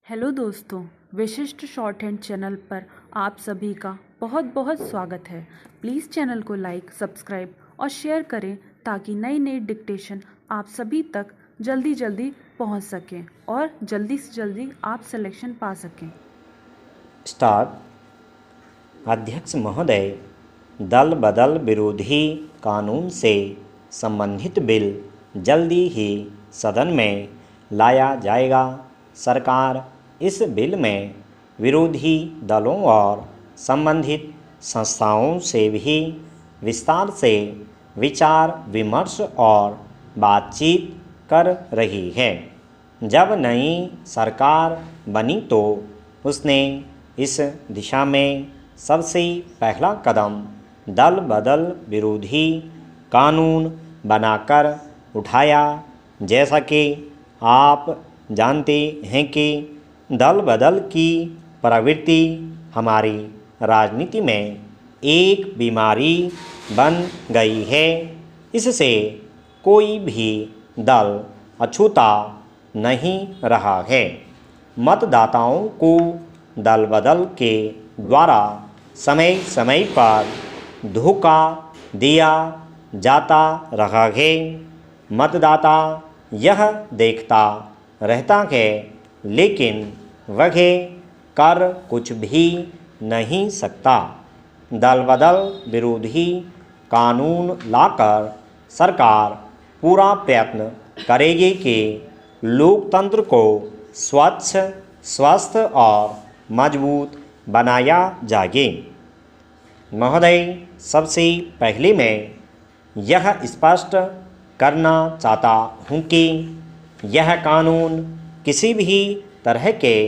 Hello दोस्तों, विशिष्ट short hand channel पर आप सभी का बहुत बहुत स्वागत है। प्लीज़ चैनल को लाइक, सब्सक्राइब और शेयर करें ताकि नई नई डिक्टेशन आप सभी तक जल्दी जल्दी पहुंच सकें और जल्दी से जल्दी आप सिलेक्शन पा सकें। स्टार्ट। अध्यक्ष महोदय, दल बदल विरोधी कानून से संबंधित बिल जल्दी ही सदन में लाया जाएगा। सरकार इस बिल में विरोधी दलों और संबंधित संस्थाओं से भी विस्तार से विचार विमर्श और बातचीत कर रही है। जब नई सरकार बनी तो उसने इस दिशा में सबसे पहला कदम दल बदल विरोधी कानून बनाकर उठाया। जैसा कि आप जानते हैं कि दल बदल की प्रवृत्ति हमारी राजनीति में एक बीमारी बन गई है। इससे कोई भी दल अछूता नहीं रहा है। मतदाताओं को दल बदल के द्वारा समय समय पर धोखा दिया जाता रहा है। मतदाता यह देखता रहता है लेकिन वह कर कुछ भी नहीं सकता। दल बदल विरोधी कानून लाकर सरकार पूरा प्रयत्न करेगी कि लोकतंत्र को स्वच्छ, स्वस्थ और मजबूत बनाया जाए। महोदय, सबसे पहले मैं यह स्पष्ट करना चाहता हूँ कि यह कानून किसी भी तरह के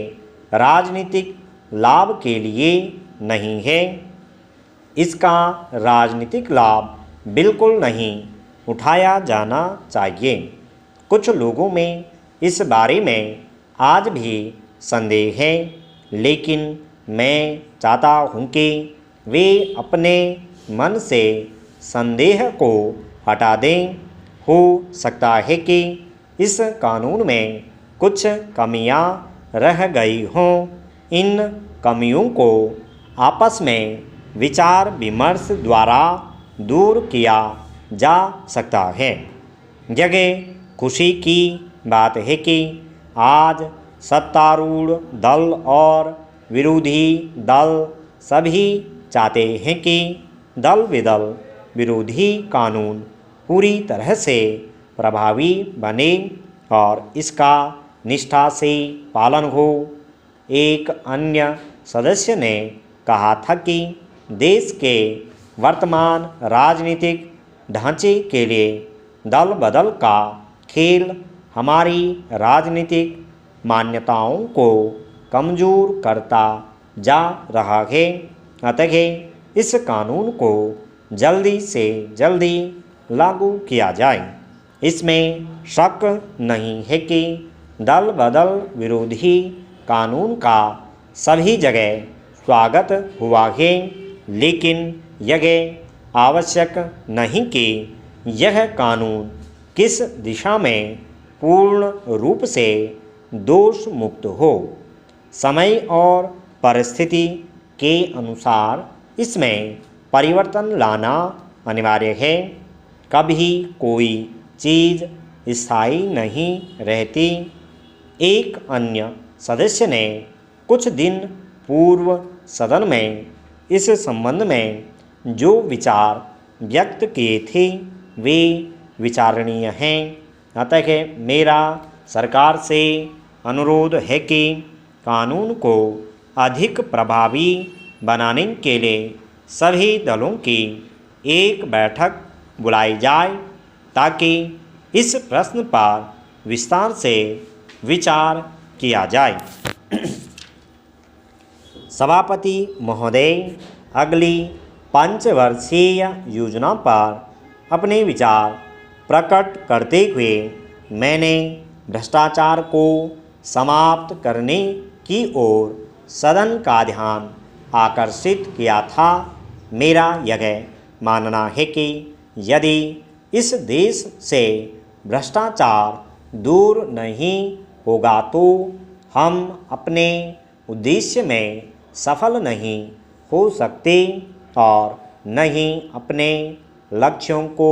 राजनीतिक लाभ के लिए नहीं है। इसका राजनीतिक लाभ बिल्कुल नहीं उठाया जाना चाहिए। कुछ लोगों में इस बारे में आज भी संदेह है, लेकिन मैं चाहता हूँ कि वे अपने मन से संदेह को हटा दें। हो सकता है कि इस कानून में कुछ कमियां रह गई हों। इन कमियों को आपस में विचार विमर्श द्वारा दूर किया जा सकता है। जगह खुशी की बात है कि आज सत्तारूढ़ दल और विरोधी दल सभी चाहते हैं कि दल बदल विरोधी कानून पूरी तरह से प्रभावी बने और इसका निष्ठा से पालन हो। एक अन्य सदस्य ने कहा था कि देश के वर्तमान राजनीतिक ढांचे के लिए दल बदल का खेल हमारी राजनीतिक मान्यताओं को कमज़ोर करता जा रहा है। अतः इस कानून को जल्दी से जल्दी लागू किया जाए। इसमें शक नहीं है कि दल बदल विरोधी कानून का सभी जगह स्वागत हुआ है, लेकिन यह आवश्यक नहीं कि यह कानून किस दिशा में पूर्ण रूप से दोष मुक्त हो। समय और परिस्थिति के अनुसार इसमें परिवर्तन लाना अनिवार्य है। कभी कोई चीज़ स्थायी नहीं रहती। एक अन्य सदस्य ने कुछ दिन पूर्व सदन में इस संबंध में जो विचार व्यक्त किए थे वे विचारणीय हैं। अतः मेरा सरकार से अनुरोध है कि कानून को अधिक प्रभावी बनाने के लिए सभी दलों की एक बैठक बुलाई जाए ताकि इस प्रश्न पर विस्तार से विचार किया जाए। सभापति महोदय, अगली पंचवर्षीय योजना पर अपने विचार प्रकट करते हुए मैंने भ्रष्टाचार को समाप्त करने की ओर सदन का ध्यान आकर्षित किया था। मेरा यह मानना है कि यदि इस देश से भ्रष्टाचार दूर नहीं होगा तो हम अपने उद्देश्य में सफल नहीं हो सकते और न ही अपने लक्ष्यों को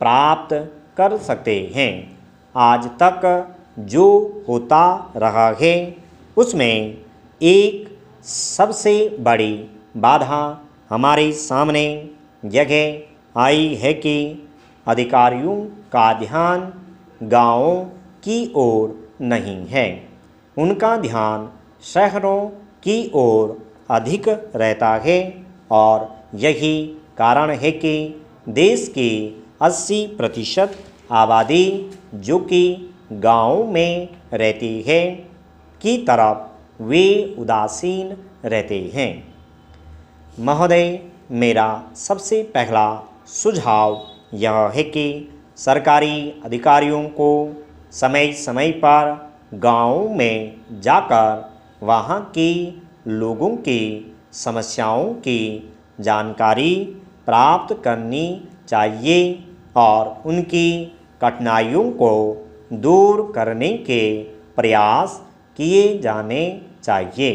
प्राप्त कर सकते हैं। आज तक जो होता रहा है उसमें एक सबसे बड़ी बाधा हमारे सामने जगह आई है कि अधिकारियों का ध्यान गांवों की ओर नहीं है। उनका ध्यान शहरों की ओर अधिक रहता है और यही कारण है कि देश की 80% आबादी जो कि गाँव में रहती है की तरफ वे उदासीन रहते हैं। महोदय, मेरा सबसे पहला सुझाव यह है कि सरकारी अधिकारियों को समय समय पर गाँव में जाकर वहाँ के लोगों की समस्याओं की जानकारी प्राप्त करनी चाहिए और उनकी कठिनाइयों को दूर करने के प्रयास किए जाने चाहिए।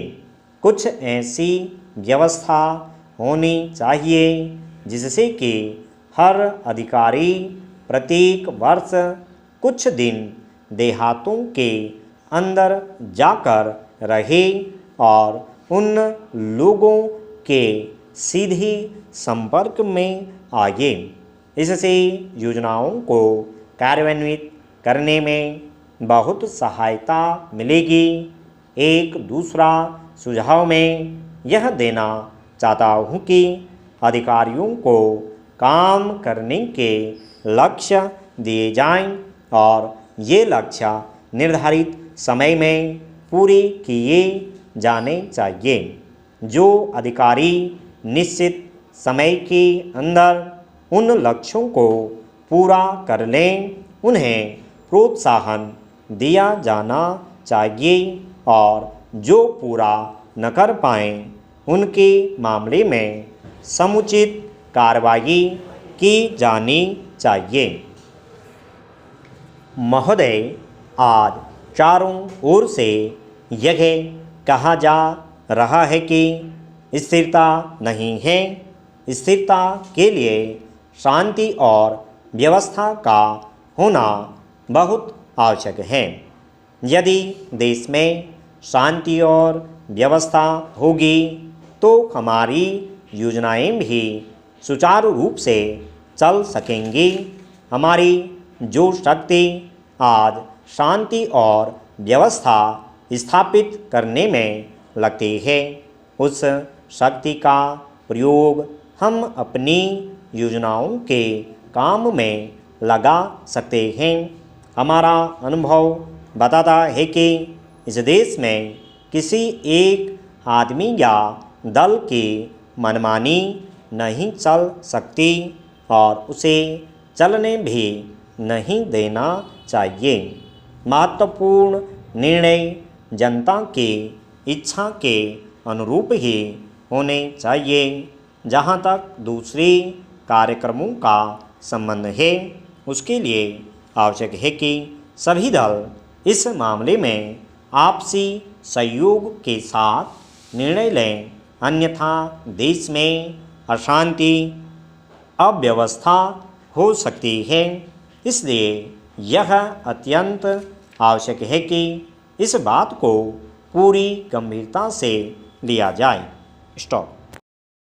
कुछ ऐसी व्यवस्था होनी चाहिए जिससे कि हर अधिकारी प्रत्येक वर्ष कुछ दिन देहातों के अंदर जाकर रहे और उन लोगों के सीधे संपर्क में आए। इससे योजनाओं को कार्यान्वित करने में बहुत सहायता मिलेगी। एक दूसरा सुझाव मैं यह देना चाहता हूँ कि अधिकारियों को काम करने के लक्ष्य दिए जाएं और ये लक्ष्य निर्धारित समय में पूरे किए जाने चाहिए। जो अधिकारी निश्चित समय के अंदर उन लक्ष्यों को पूरा कर लें उन्हें प्रोत्साहन दिया जाना चाहिए और जो पूरा न कर पाएँ उनके मामले में समुचित कार्रवाई की जानी चाहिए। महोदय, आज चारों ओर से यह कहा जा रहा है कि स्थिरता नहीं है। स्थिरता के लिए शांति और व्यवस्था का होना बहुत आवश्यक है। यदि देश में शांति और व्यवस्था होगी तो हमारी योजनाएं भी सुचारू रूप से चल सकेंगी। हमारी जो शक्ति आज शांति और व्यवस्था स्थापित करने में लगती है उस शक्ति का प्रयोग हम अपनी योजनाओं के काम में लगा सकते हैं। हमारा अनुभव बताता है कि इस देश में किसी एक आदमी या दल की मनमानी नहीं चल सकती और उसे चलने भी नहीं देना चाहिए। महत्वपूर्ण निर्णय जनता की इच्छा के अनुरूप ही होने चाहिए। जहाँ तक दूसरे कार्यक्रमों का संबंध है उसके लिए आवश्यक है कि सभी दल इस मामले में आपसी सहयोग के साथ निर्णय लें, अन्यथा देश में अशांति अव्यवस्था हो सकती है। इसलिए यह अत्यंत आवश्यक है कि इस बात को पूरी गंभीरता से लिया जाए। स्टॉप।